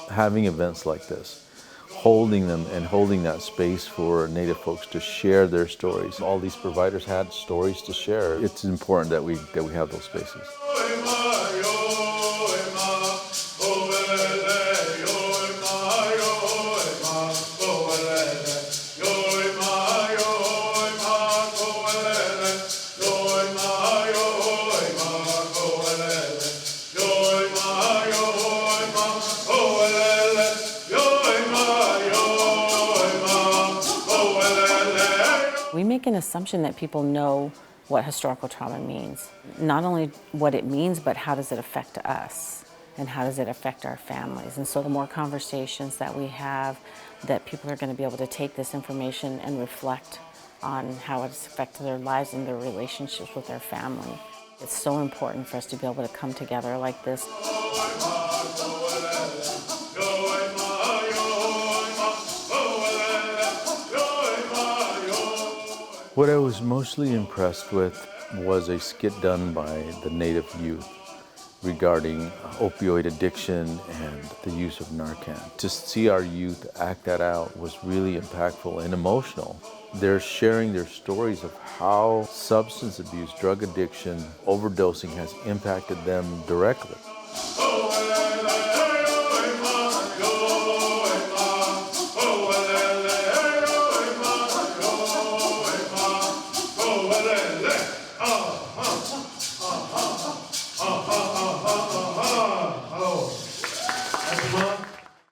Having events like this, holding them and holding that space for Native folks to share their stories. All these providers had stories to share. It's important that we have those spaces. We make an assumption that people know what historical trauma means. Not only what it means, but how does it affect us and how does it affect our families. And so the more conversations that we have, that people are going to be able to take this information and reflect on how it's affected their lives and their relationships with their family. It's so important for us to be able to come together like this. What I was mostly impressed with was a skit done by the Native youth regarding opioid addiction and the use of Narcan. To see our youth act that out was really impactful and emotional. They're sharing their stories of how substance abuse, drug addiction, overdosing has impacted them directly.